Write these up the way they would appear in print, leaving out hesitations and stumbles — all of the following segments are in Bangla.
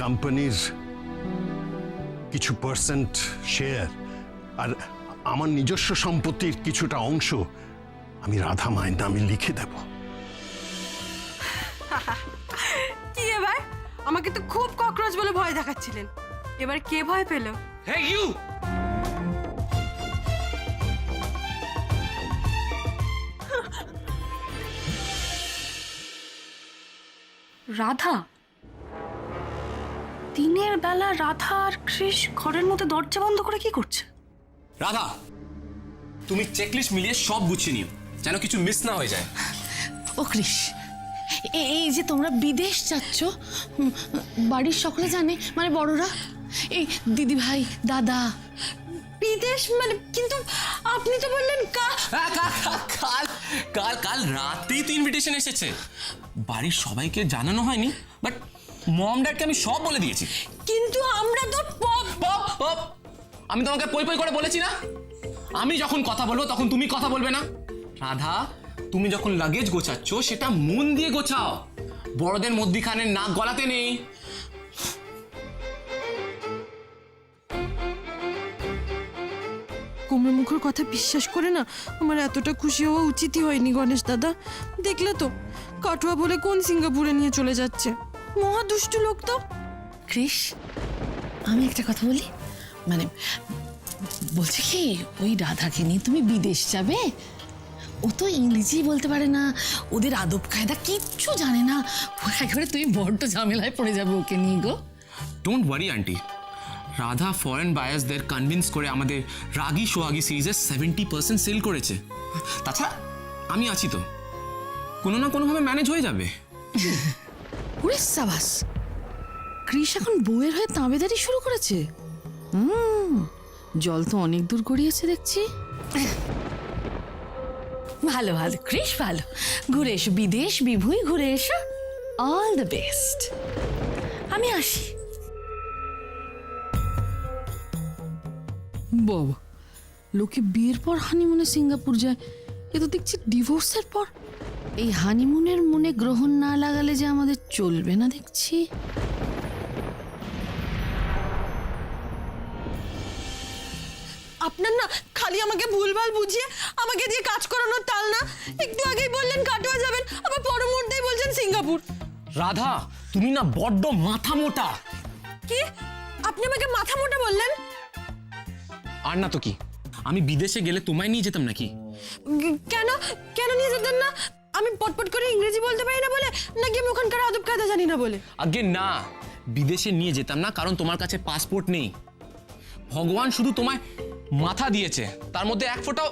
কোম্পানির কিছু পার্সেন্ট শেয়ার আর আমার নিজস্ব সম্পত্তির কিছুটা অংশ আমি রাধা মায়ের নামে লিখে দেব। কি এবার? আমাকে তো খুব ককরোচ বলে ভয় দেখাচ্ছিলেন, এবার কে ভয় পেল? Hey you! রাধা, দিনের বেলা রাধা আর কৃষ ঘরের মধ্যে দরজা বন্ধ করে কি করছে? রাধা, তুমি চেকলিস্ট মিলিয়ে সব গুছিয়ে নিও, যেন কিছু মিস না হয়ে যায়। ও কৃষ, এই যে তোমরা বিদেশ যাচ্ছ, বাড়ির সকলে জানে, মানে বড়রা, এই দিদি ভাই দাদা। বিদেশ মানে? কিন্তু আপনি তো বললেন কাল কাল রাতেই তো ইনভিটেশন এসেছে। বাড়ির সবাইকে জানানো হয়নি, বাট মম ড্যাডকে আমি সব বলে দিয়েছি। কিন্তু আমরা তো আমি তোমাকে পই পই করে বলেছি না, আমি যখন কথা বলবো তখন তুমি কথা বলবে না। রাধা, তুমি যখন লাগেজ গোছাচ্ছ সেটা মন দিয়ে গোছাও, বড়দের মধ্যিখানে নাক গলাতে নেই। কুমড়ো মুখের কথা বিশ্বাস করে না আমার এতটা খুশি হওয়া উচিতই হয়নি গণেশ দাদা। দেখলে তো, কাটুয়া বলে কোন সিঙ্গাপুরে নিয়ে চলে যাচ্ছে। মহা দুষ্টু লোক তো। কৃষ, আমি একটা কথা বলি, মানে বলছে কি, ওই রাধাকে নিয়ে তুমি বিদেশ যাবে? ও তো ইংরেজি বলতে পারে না, ওদের আদব কায়দা কিচ্ছু জানে না, ও একেবারে তুমি বড্ড ঝামেলায় পড়ে যাবে ওকে নিয়ে গো। Don't worry auntie, Radha foreign বায়ার্সদের কনভিন্স করে আমাদের রাগী সোহাগী সিরিজের 70% সেল করেছে। তাছাড়া আমি আছি তো, কোনো না কোনোভাবে ম্যানেজ হয়ে যাবে। ওরে সাবাস, কৃষ এখন বউয়ের হয়ে তাঁবেদারি শুরু করেছে। জল তো অনেক দূর গড়িয়েছে দেখছি। ভালো ভালো কৃষ, ভালো, ঘুরে এসো, বিদেশ বিভুই ঘুরে এসো। অল দ্য বেস্ট, আমি আসি। বাবা, লোকে বিয়ের পর হানিমুনে সিঙ্গাপুর যায়, এ তো দেখছি ডিভোর্সের পর। এই হানিমুনের মনে গ্রহণ না লাগালে যে আমাদের চলবে না দেখছি। আপনার না খালি আমাকে ভুলভাল বুঝিয়ে আমাকে দিয়ে কাজ করানোর তাল না। একটু আগেই বললেন কাটোয়া যাবেন, আবার পর মুহূর্তেই বলছেন সিঙ্গাপুর। রাধা, তুমি না বড্ড মাথা মোটা। কি? আপনি আমাকে মাথা মোটা বললেন? আর না তো কি, আমি বিদেশে গেলে তোমায় নিয়ে যেতাম নাকি? কেন কেন নিয়ে যেতেন না? আমি পটপট করে ইংরেজি বলতে পারি না বলে, নাকি আমি ওখানকার আদব কায়দা জানি না বলে? আগে না, বিদেশে নিয়ে যেতাম না কারণ তোমার কাছে পাসপোর্ট নেই। ভগবান শুধু তোমায় মাথা দিয়েছে, তার মধ্যে এক ফোঁটাও।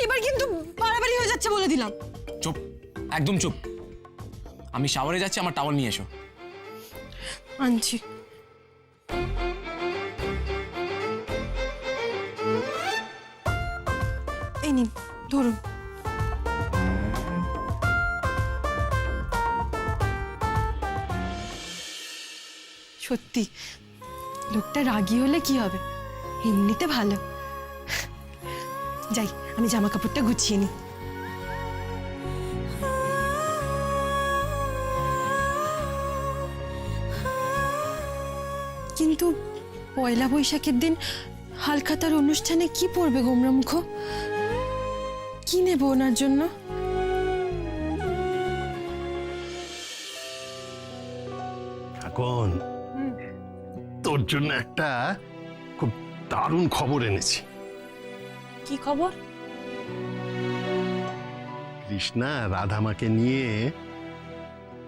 এবার কিন্তু বাড়াবাড়ি হয়ে যাচ্ছে বলে দিলাম। চুপ, একদম চুপ। আমি শাওয়ারে যাচ্ছি, আমার টাওয়াল নিয়ে এসো। আনছি। এই নিন, ধরুন। সত্যি লোকটা রাগী হলে কি হবে, এমনিতে ভালো। যাই, আমি জামা কাপড়টা গুছিয়ে নিই। কিন্তু পয়লা বৈশাখের দিন হালখাতার অনুষ্ঠানে কি পরবে গোমরামুখ? কি নেব ওনার জন্য? এখন তোর জন্য একটা খুব দারুণ খবর এনেছি। কি খবর? কৃষ্ণা রাধামাকে নিয়ে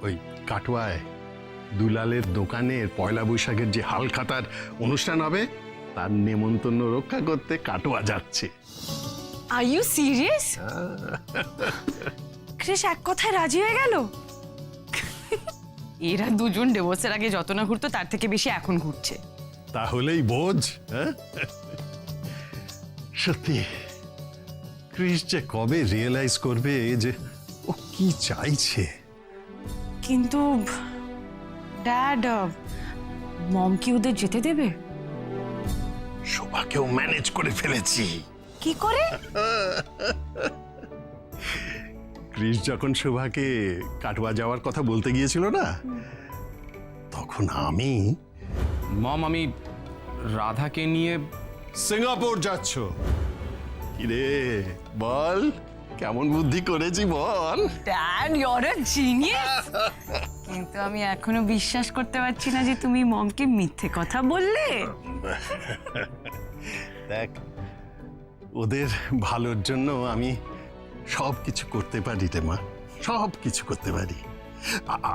ওই কাটোয়ায় দুলালের দোকানের পয়লা বৈশাখের যে হালখাতার অনুষ্ঠান হবে তার নেমন্তন্ন রক্ষা করতে কাটোয়া যাচ্ছে। Are you serious? কৃষ এক কথায় রাজি হয়ে গেল? এরা দুজন ডিভোর্সের আগে যত না ঘুরতো তার থেকে বেশি এখন ঘুরছে। তাহলেই বোঝ। সত্যি ক্রিস যে কবে রিয়েলাইজ করবে যে ও কি চাইছে। কিন্তু ড্যাড, মম কি ওদের যেতে দেবে? শোভাকেও ম্যানেজ করে ফেলেছি। কি করে? ক্রিস যখন শোভাকে কাটোয়া যাওয়ার কথা বলতে গিয়েছিল না, তখন আমি মম, আমি রাধাকে নিয়ে সিঙ্গাপুর যাচ্ছ। কিরে বল, কেমন বুদ্ধি করেছি বল। Dad you're a genius. কিন্তু আমি এখনো বিশ্বাস করতে পারছি না যে তুমি মমকে মিথ্যে কথা বললে। দেখ, ওদের ভালোর জন্য আমি সব কিছু করতে পারি রে মা, সব কিছু করতে পারি।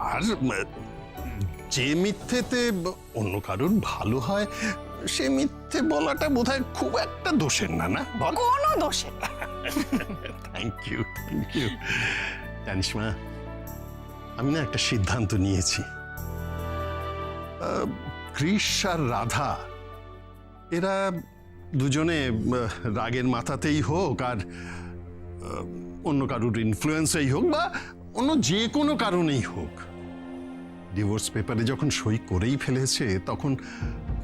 আর যে মিথ্যেতে অন্য কারোর ভালো হয় সে মিথ্যে বলাটা বোধহয় খুব একটা দোষের না, না বল? কোনো দোষে থ্যাংক ইউ, থ্যাংক ইউ। জানিস মা, আমি না একটা সিদ্ধান্ত নিয়েছি। কৃষ আর রাধা এরা দুজনে রাগের মাথাতেই হোক আর অন্য কারোর ইনফ্লুয়েন্সেই হোক বা অন্য যে কোনো কারণেই হোক, ডিভোর্স পেপারে যখন সই করেই ফেলেছে তখন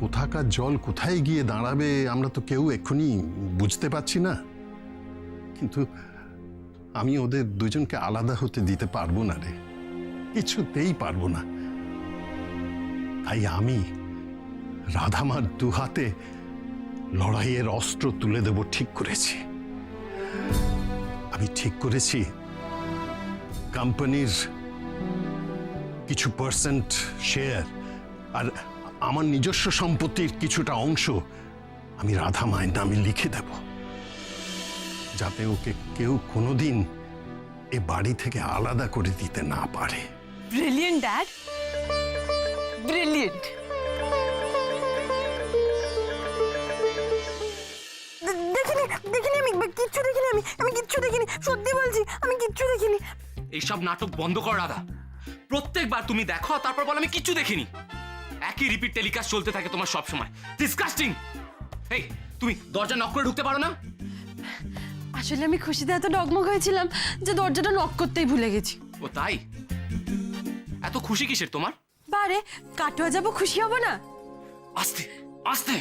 কোথাকার জল কোথায় গিয়ে দাঁড়াবে আমরা তো কেউ এক্ষুনি বুঝতে পারছি না। কিন্তু আমি ওদের দুজনকে আলাদা হতে দিতে পারবো না রে, কিছুতেই পারবো না। তাই আমি রাধামার দুহাতে লড়াইয়ের অস্ত্র তুলে দেব ঠিক করেছি। আমি ঠিক করেছি কোম্পানির কিছু পার্সেন্ট শেয়ার আর আমার নিজস্ব সম্পত্তির কিছুটা অংশ আমি রাধা মায়ের নামে লিখে দেব, যাতে ওকে কেউ কোনোদিন এ বাড়ি থেকে আলাদা করে দিতে না পারে। Brilliant dad, brilliant. দেখিনি আমি কিচ্ছু দেখিনি, আমি কিচ্ছু দেখিনি, সত্যি বলছি আমি কিচ্ছু দেখিনি। এইসব নাটক বন্ধ কর রাধা। প্রত্যেকবার তুমি দেখো আর তারপর বল আমি কিচ্ছু দেখিনি। একই রিপিট টেলিকাস্ট চলতে থাকে তোমার সব সময়। ডিসকাস্টিং। এই তুমি দরজা নক করে ঢুকতে পারো না? আসলে আমি খুশিতে এত ডগমগ হয়েছিলাম যে দরজাটা নক করতেই ভুলে গেছি। ও তাই? এত খুশি কিসের তোমার? বারে কাটোয়া যাবো, খুশি হব না? আস্তে আস্তে।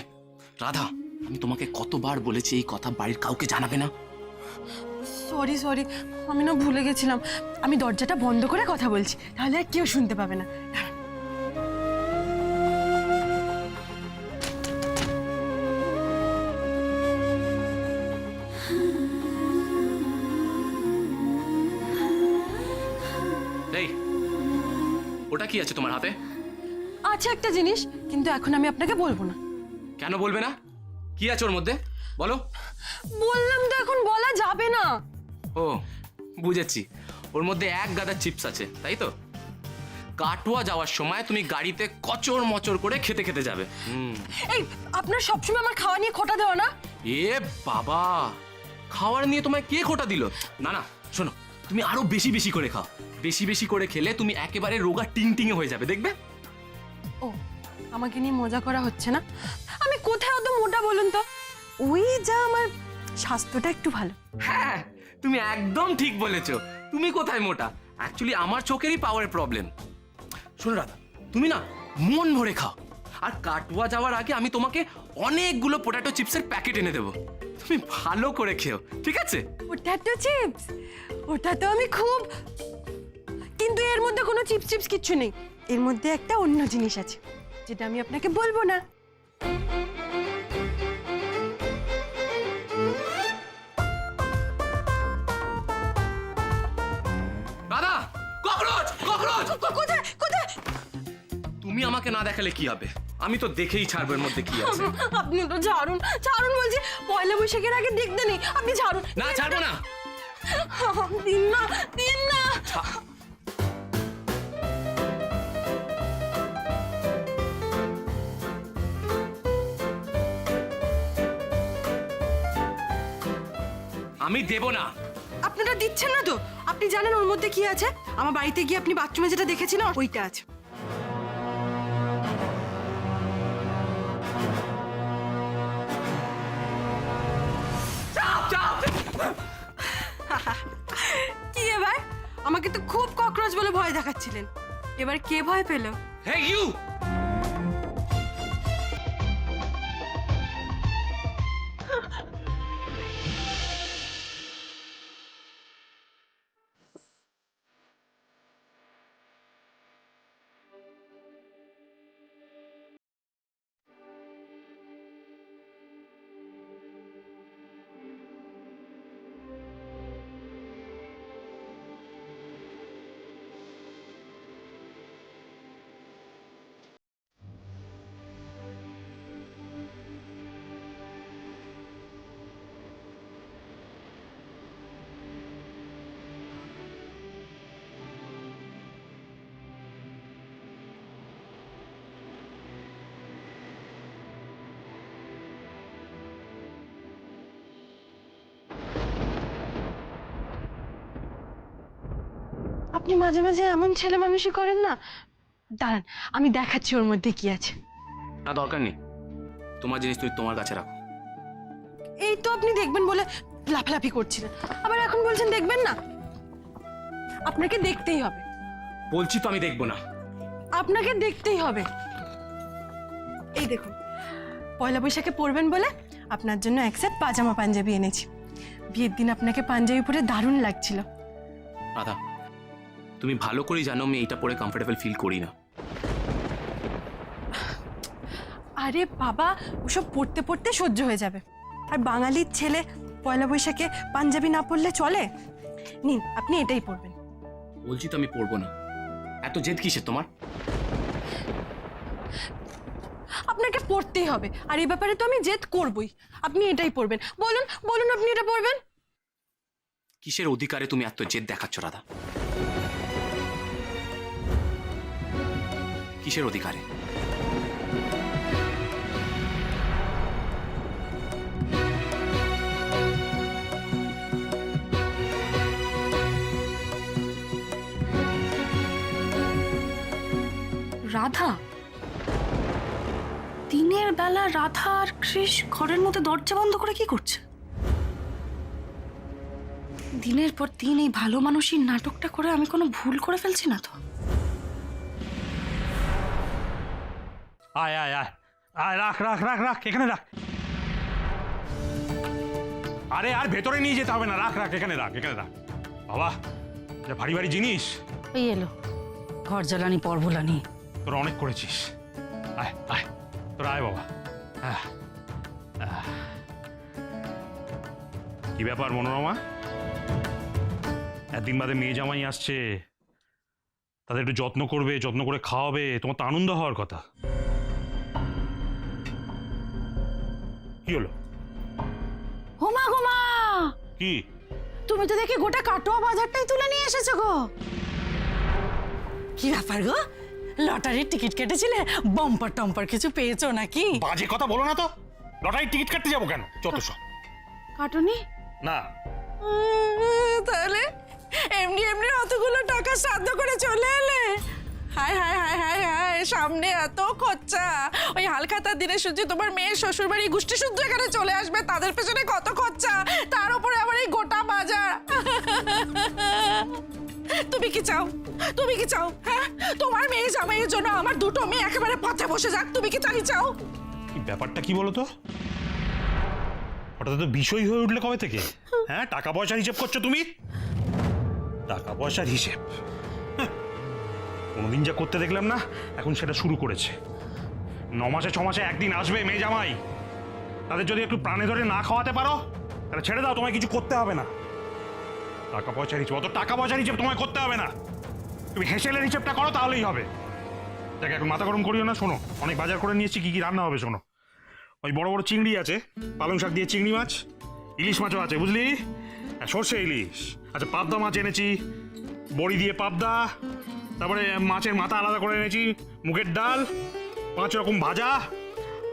রাধা, আমি তোমাকে কতবার বলেছি এই কথা বাড়ির কাউকে জানাবে না। সরি সরি, আমি না ভুলে গেছিলাম। আমি দরজাটা বন্ধ করে কথা বলছি, তাহলে আর কেউ শুনতে পাবে না। এই ওটা কি আছে তোমার হাতে? আছে একটা জিনিস, কিন্তু এখন আমি আপনাকে বলবো না। কেন বলবে না? কি আছে ওর মধ্যে বলো। বললাম তো এখন বলা যাবে না। ও বুঝেছি, ওর মধ্যে এক গাদা চিপস আছে, তাই তো? কাটোয়া যাওয়ার সময় তুমি গাড়িতে কচর মচর করে খেতে খেতে যাবে। এই আপনার সবসময় আমার খাওয়া নিয়ে খোটা দেওয়া না? এ বাবা, খাওয়ার নিয়ে তোমায় কে খোটা দিল? না না শোনো, তুমি আরো বেশি বেশি করে খাও। বেশি বেশি করে খেলে তুমি একেবারে রোগা টিংটিঙে হয়ে যাবে, দেখবে। ও, আমাকে নিয়ে মজা করা হচ্ছে না? আমি কোথায় অত মোটা বলুন তো? ওই যা আমার স্বাস্থ্যটা একটু ভালো। হ্যাঁ, তুমি একদম ঠিক বলেছো। তুমি কোথায় মোটা? অ্যাকচুয়ালি আমার চোখেরই পাওয়ারের প্রবলেম। শোনো রাধা, তুমি না মন ভরে খাও। আর কাটোয়া যাওয়ার আগে আমি তোমাকে অনেকগুলো পোটাটো চিপসের প্যাকেট এনে দেবো। তুমি ভালো করে খেও, ঠিক আছে? Potato chips? ওটা তো আমি খুব, কিন্তু এর মধ্যে কোনো চিপস চিপস কিচ্ছু নেই। এর মধ্যে একটা অন্য জিনিস আছে যেটা আমি আপনাকে বলবো না। দাদা, ককরোচ ককরোচ! কোথায় কোথায়? তুমি আমাকে না দেখালে কি হবে? আমি তো দেখেই ছাড়বো এর মধ্যে কি আছে। আপনি তো ছাড়ুন ছাড়ুন বলছি, পয়লা বৈশাখের আগে দেখতে নেই, আপনি ছাড়ুন। না ছাড়বো না। দিন না, দিন না। আমি দেব না। আপনারা দিচ্ছেন না তো? আপনি জানেন ওর মধ্যে কি আছে? আমার বাড়িতে গিয়ে আপনি বাথরুমে যেটা দেখেছিলেন ওইটা আছে। কি এবার? আমাকে তো খুব ককরোচ বলে ভয় দেখাচ্ছিলেন, এবার কে ভয় পেল? Hey you! আপনি মাঝে মাঝে এমন ছেলে মানুষই করেন না। দাঁড়ান, আমি দেখাচ্ছি ওর মধ্যে কি আছে। না, দরকার নেই, তোমার জিনিস তুমি তোমার কাছে রাখো। এই তো আপনি দেখবেন বলে লাফালাফি করছিলেন, আবার এখন বলছেন দেখবেন না। আপনাকে দেখতেই হবে, বলছি তো আমি দেখবো না। আপনাকে দেখতেই হবে। এই দেখুন, পয়লা বৈশাখে পরবেন বলে আপনার জন্য এক সেট পাজামা পাঞ্জাবি এনেছি। বিয়ের দিন আপনাকে পাঞ্জাবি পরে দারুণ লাগছিল। রাধা, তুমি ভালো করেই জানো আমি এইটা পরে কমফোর্টেবল ফিল করি না। আরে বাবা, ওসব পড়তে পড়তে সহ্য হয়ে যাবে। আর বাঙালির ছেলে পয়লা বৈশাখে পাঞ্জাবি না পরলে চলে? নিন, আপনি এটাই পরবেন। বলছি তো আমি পরবো না। এত জেদ কিসের তোমার? আপনাকে পড়তেই হবে, আর এই ব্যাপারে তো আমি জেদ করবই। আপনি এটাই পরবেন। বলুন বলুন, আপনি এটা পরবেন। কিসের অধিকারে তুমি এত জেদ দেখাচ্ছ রাধা? কিসের অধিকারে? রাধা, দিনের বেলা রাধা আর কৃষ ঘরের মধ্যে দরজা বন্ধ করে কি করছে? দিনের পর দিন এই ভালো মানুষের নাটকটা করে আমি কোনো ভুল করে ফেলছি না তো? আয় আয় আয় আয়, রাখ রাখ রাখ রাখ, এখানে রাখ। আরে আর ভেতরে নিয়ে যেতে হবে না, রাখ রাখ, এখানে রাখ, এখানে রাখ। বাবা, যা ভারী ভারী জিনিস। এই এলো ঘর জ্বালানি পর ভুলানি। তোরা অনেক করেছিস। আয় আয়, তোরা আয় বাবা। কি ব্যাপার মনোরমা, একদিন বাদে মেয়ে জামাই আসছে, তাদের একটু যত্ন করবে, যত্ন করে খাওয়াবে, তোমার তো আনন্দ হওয়ার কথা। কি হলো? হোমা গোমা, কি? তুমি তো দেখি গোটা কাটোয়া বাজারটাই তুলে নিয়ে এসেছো গো। কি ব্যাপার গো, লটারির টিকিট কেটেছিলে? বাম্পার টাম্পার কিছু পেয়েছো নাকি? বাজে কথা বলো না তো। লটারির টিকিট কাটতে যাবো কেন? যত সব। কাটুনি? না। তাহলে এমনি এমনি অতগুলো টাকা শ্রাদ্ধ করে চলে এলে? হায় হায় হায় হায় হায়, সামনে এত খরচা। ওই হালখাতার দিনে শুনছি তোমার মেয়ের শ্বশুর বাড়ি গোষ্ঠী শুদ্ধ এখানে চলে আসবে, তাদের পেছনে কত খরচা, তার উপরে আবার এই গোটা বাজার। তুমি কি চাও? তুমি কি চাও? হ্যাঁ, তোমার মেয়ে জামাইয়ের জন্য আমার দুটো মেয়ে একেবারে পথে বসে যাক, তুমি কি তাই চাও? কি ব্যাপারটা কি বলো তো? হঠাৎ তো বিষয় হয়ে উঠলে কবে থেকে? হ্যাঁ, টাকা পয়সার হিসেব করছো তুমি? টাকা পয়সার হিসেব কোনোদিন যা করতে দেখলাম না, এখন সেটা শুরু করেছে। 9 মাসে 6 মাসে একদিন আসবে মেয়ে জামাই, তাদের যদি একটু প্রাণে ধরে না খাওয়াতে পারো তাহলে ছেড়ে দাও, তোমায় কিছু করতে হবে না। টাকা পয়সার হিসেব, অত টাকা পয়সার হিসেব তোমায় করতে হবে না, তুমি হেসেলের হিসেবটা করো তাহলেই হবে। দেখ, এখন মাথা গরম করিও না। শোনো, অনেক বাজার করে নিয়েছি, কি কি রান্না হবে শোনো। ওই বড় বড় চিংড়ি আছে, পালং শাক দিয়ে চিংড়ি মাছ, ইলিশ মাছও আছে বুঝলি, সর্ষে ইলিশ, আচ্ছা পাবদা মাছ এনেছি, বড়ি দিয়ে পাবদা, তারপরে মাছের মাথা আলাদা করে এনেছি, মুগের ডাল, 5 রকম ভাজা,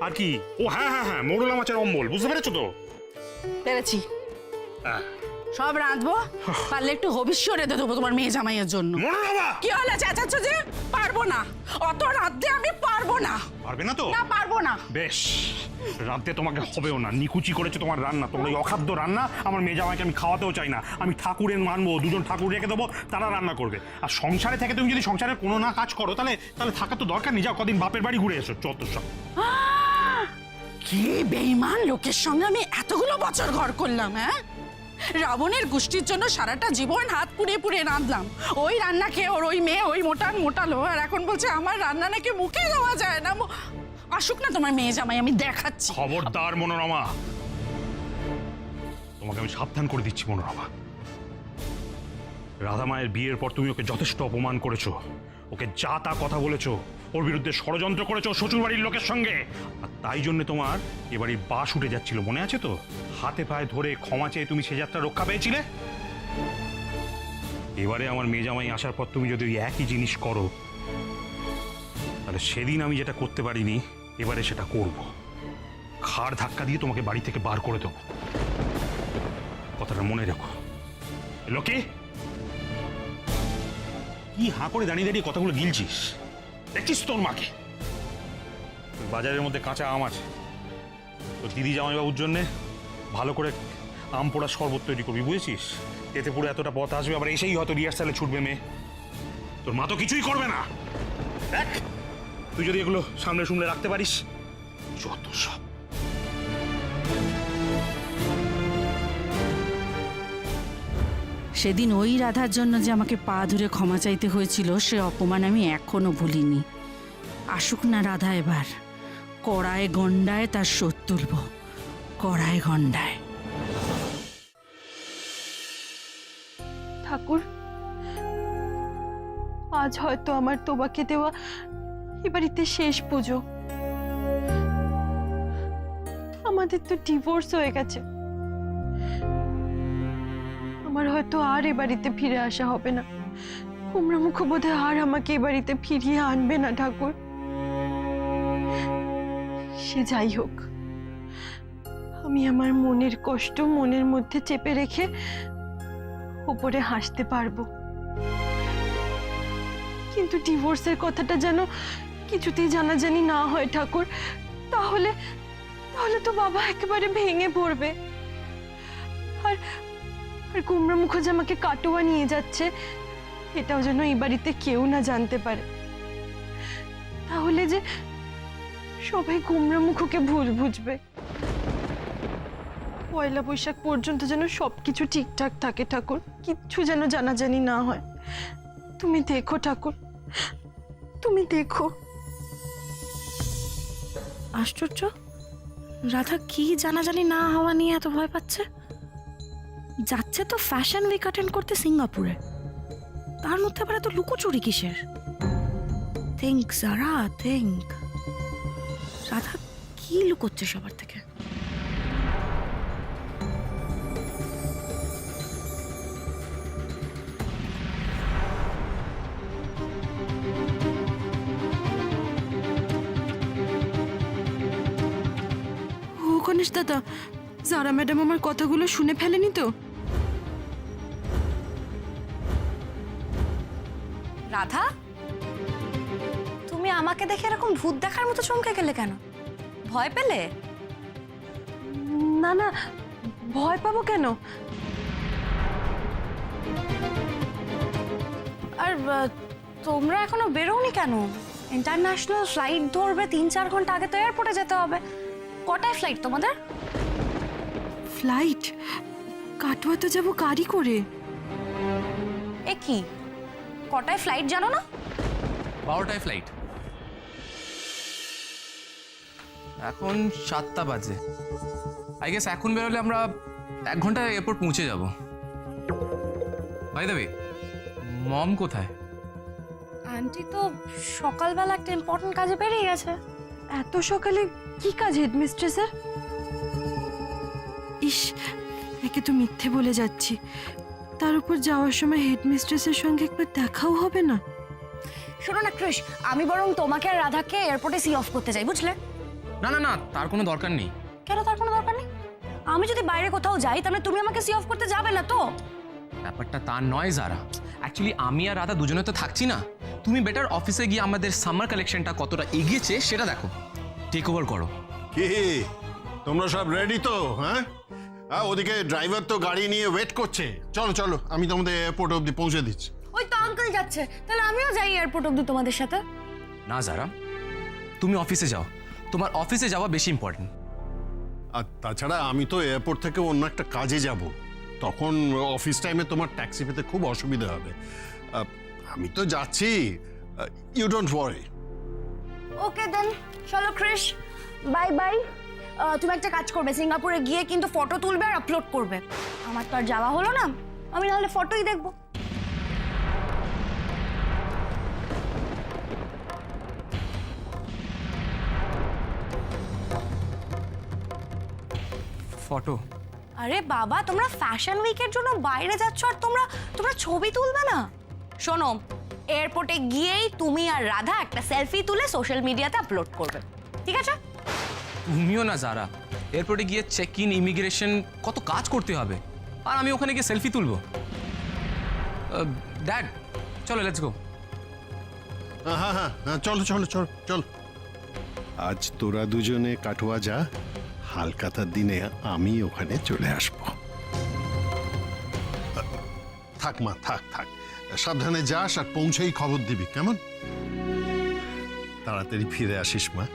আর কি, ও হ্যাঁ হ্যাঁ হ্যাঁ, মৌরলা মাছের অম্বল, বুঝতে পেরেছো তো? পেরেছি, হ্যাঁ। সব রাঁধবো, পারলে একটু হবিষ্য রেঁধে দেবো তোমার মেয়ে জামাইয়ের জন্য। মনোরমা, কি হলো চেঁচাচ্ছ যে? পারবো না, অত রাঁধতে আমি পারবো না। পারবে না তো? না, পারবো না। বেশ, রাঁধতে তোমাকে হবেও না, নিকুচি করেছে তোমার রান্না, তোমার ওই অখাদ্য রান্না আমার মেয়ে জামাইকে আমি খাওয়াতেও চাই না। আমি ঠাকুরের মানবো, 2জন ঠাকুর রেখে দেবো, তারা রান্না করবে। আর সংসারে থেকে তুমি যদি সংসারের কোনো না কাজ করো তাহলে তাহলে থাকার তো দরকার নেই, যাও কদিন বাপের বাড়ি ঘুরে এসো, যত সব। কি বেঈমান লোকের সঙ্গে আমি এতগুলো বছর ঘর করলাম। হ্যাঁ, রাবণের গোষ্ঠীর জন্য সারাটা জীবন হাত পুড়িয়ে পুড়িয়ে রাঁধলাম, ওই রান্না খেয়ে ওর ওই মেয়ে ওই মোটালো, আর এখন বলছে আমার রান্না নাকি মুখে দেওয়া যায় না। আসুক না তোমার মেয়ে জামাই, আমি দেখাচ্ছি। খবরদার মনোরমা, তোমাকে আমি সাবধান করে দিচ্ছি মনোরমা। রাধা মায়ের বিয়ের পর তুমি ওকে যথেষ্ট অপমান করেছো, ওকে যা তা কথা বলেছো, ওর বিরুদ্ধে ষড়যন্ত্র করেছো শ্বশুর বাড়ির লোকের সঙ্গে, আর তাই জন্য তোমার এবারই বাস উঠে যাচ্ছিল, মনে আছে তো? হাতে পায়ে ধরে ক্ষমা চেয়ে তুমি সে যাত্রা রক্ষা পেয়েছিলে। এবারে আমার মেয়ে জামাই আসার পর তুমি যদি ওই একই জিনিস করো, তাহলে সেদিন আমি যেটা করতে পারিনি এবারে সেটা করব। ঘাড় ধাক্কা দিয়ে তোমাকে বাড়ি থেকে বার করে দেবো, কথাটা মনে রেখো। লোকে কি হাঁ করে দাঁড়িয়ে দাঁড়িয়ে কথাগুলো গিলছিস? দেখছিস তোর মাকে? ওই বাজারের মধ্যে কাঁচা আম আছে, তোর দিদি জামাইবাবুর জন্যে ভালো করে আম পোড়া শরবত তৈরি করবি, বুঝেছিস? এতে পুরো এতটা পথ আসবে, আবার এসেই হয়তো রিহার্সালে ছুটবে মেয়ে। তোর মা তো কিছুই করবে না। দেখ, তুই যদি এগুলো সামনে সামনে রাখতে পারিস, যত সব। সেদিন ওই রাধার জন্য যে আমাকে পা ধরে ক্ষমা চাইতে হয়েছিল, সে অপমান আমি এখনো ভুলিনি। আসুক না রাধা এবার, কড়ায় গন্ডায় তার শোধ তুলব, কড়ায় গন্ডায়। ঠাকুর, আজ হয়তো আমার তোমাকে দেওয়া এ বাড়িতে শেষ পুজো। আমাদের তো ডিভোর্স হয়ে গেছে, আমার হয়তো আর এ বাড়িতে ফিরে আসা হবে না। কুমড়া মুখ বোধহয় আর আমাকে এ বাড়িতে ফিরিয়ে আনবে না ঠাকুর। সে যাই হোক, আমি আমার মনের কষ্ট মনের মধ্যে চেপে রেখে উপরে হাসতে পারবো, কিন্তু ডিভোর্সের কথাটা যেন কিছুতেই জানাজানি না হয় ঠাকুর। তাহলে তাহলে তো বাবা একেবারে ভেঙে পড়বে। আর আর কুমড়া মুখোজ আমাকে কাটোয়া নিয়ে যাচ্ছে, এটাও যেন এই বাড়িতে কেউ না জানতে পারে। তাহলে যে সবাই কুমড়া মুখোকে ভুল বুঝবে। পয়লা বৈশাখ পর্যন্ত যেন সবকিছু ঠিকঠাক থাকে ঠাকুর, কিচ্ছু যেন জানাজানি না হয়। তুমি দেখো ঠাকুর, তুমি দেখো। আশ্চর্য, রাধা কি জানাজানি না হওয়া নিয়ে এত ভয় পাচ্ছে? যাচ্ছে তো ফ্যাশন উইক অ্যাটেন্ড করতে সিঙ্গাপুরে, তার মধ্যে আবার এত লুকোচুরি কিসের? থিঙ্ক জারা, থিঙ্ক। রাধা কি লুকোচ্ছে সবার থেকে? ও গণেশ দাদা, জারা ম্যাডাম আমার কথাগুলো শুনে ফেলেনি তো? রাধা, তুমি আমাকে দেখে এরকম ভূত দেখার মতো চমকে গেলে কেন? ভয় পেলে? না না, ভয় পাবো কেন? আর তোমরা এখনো বেরোনি কেন? ইন্টারন্যাশনাল ফ্লাইট ধরবে, 3-4 ঘন্টা আগে তো এয়ারপোর্টে যেতে হবে। কটায় ফ্লাইট তোমাদের? ফ্লাইট? কাটোয়া তো যাবো গাড়ি করে। এ কি, কটায় ফ্লাইট জানো না? 12টায় ফ্লাইট। এখন 7টা বাজে। আই গেস এখন বেরোলে আমরা 1 ঘন্টায় এয়ারপোর্ট পৌঁছে যাব। বাই দ্য ওয়ে, মম কোথায়? আন্টি তো সকালবেলা একটা ইম্পর্টেন্ট কাজে বেরিয়ে গেছে। এত সকালে কি কাজ হেডমিস্ট্রেসের? ইস, একে তো মিথ্যে বলে যাচ্ছি। তার উপর যাওয়ার সময় হেডমিস্ট্রেসের সঙ্গে একবার দেখাও হবে না? শোনো না ক্রিশ, আমি বরং তোমাকে আর রাধাকে এয়ারপোর্টে সি অফ করতে চাই, বুঝলে? না না না, তার কোনো দরকার নেই। কেন তার কোনো দরকার নেই? আমি যদি বাইরে কোথাও যাই তাহলে তুমি আমাকে সি অফ করতে যাবে না তো? ব্যাপারটা তার নয় জারা। অ্যাকচুয়ালি আমি আর রাধা দুজনে তো থাকছি না। তুমি বেটার অফিসে গিয়ে আমাদের সামার কালেকশনটা কতটা এগিয়েছে সেটা দেখো, টেক ওভার করো। কি তোমরা সব রেডি তো? হ্যাঁ, ওদিকে ড্রাইভার তো গাড়ি নিয়ে ওয়েট করছে। চলো চলো, আমি তোমাদের এয়ারপোর্ট অবধি পৌঁছে দিচ্ছি। ওই তো আঙ্কেল যাচ্ছে, তাহলে আমিও যাই এয়ারপোর্ট অবধি তোমাদের সাথে। না জারা, তুমি অফিসে যাও, তোমার অফিসে যাওয়া বেশি ইম্পর্টেন্ট। আর তাছাড়া আমি তো এয়ারপোর্ট থেকে অন্য একটা কাজে যাব, তখন অফিস টাইমে তোমার ট্যাক্সি পেতে খুব অসুবিধা হবে। আমি তো যাচ্ছি, ইউ ডোন্ট ওয়ারি। ওকে দেন, চলো ক্রিশ, বাই বাই। তুমি একটা কাজ করবে, সিঙ্গাপুরে গিয়ে কিন্তু ফটো তুলবে আর আপলোড করবে। আমার তো আর যাওয়া হলো না, আমি তাহলে ফটোই দেখবো। ফটো? আরে বাবা, তোমরা ফ্যাশন উইকের জন্য বাইরে যাচ্ছ আর তোমরা ছবি তুলবে না? শোনো, এয়ারপোর্টে গিয়েই তুমি আর রাধা একটা সেলফি তুলে সোশ্যাল মিডিয়াতে আপলোড করবে, ঠিক আছে? তুমিও না জারা, এয়ারপোর্টে গিয়ে চেক ইন, ইমিগ্রেশন, কত কাজ করতে হবে, আর আমি ওখানে গিয়ে সেলফি তুলবো? ড্যাড, চলো লেটস গো। হ্যাঁ হ্যাঁ হ্যাঁ, চলো চলো চলো চল। আজ তোরা দুজনে কাটোয়া যা, হালখাতার দিনে আমি ওখানে চলে আসব। থাক মা, থাক থাক, সাবধানে যাস আর পৌঁছেই খবর দিবি, কেমন? তাড়াতাড়ি ফিরে আসিস মা।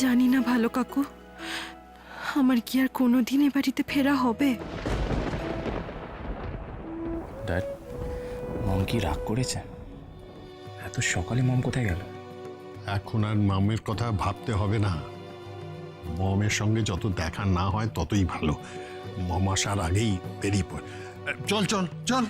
জানি না ভালো কাকু, আমার কি আর কোনোদিন এ বাড়িতে ফেরা হবে? ড্যাড, মম কি রাগ করেছে? এত সকালে মম কোথায় গেল? এখন আর মামের কথা ভাবতে হবে না। মমের সঙ্গে যত দেখা না হয় ততই ভালো। মম আসার আগেই বেরিয়ে পড়। চল চল চল।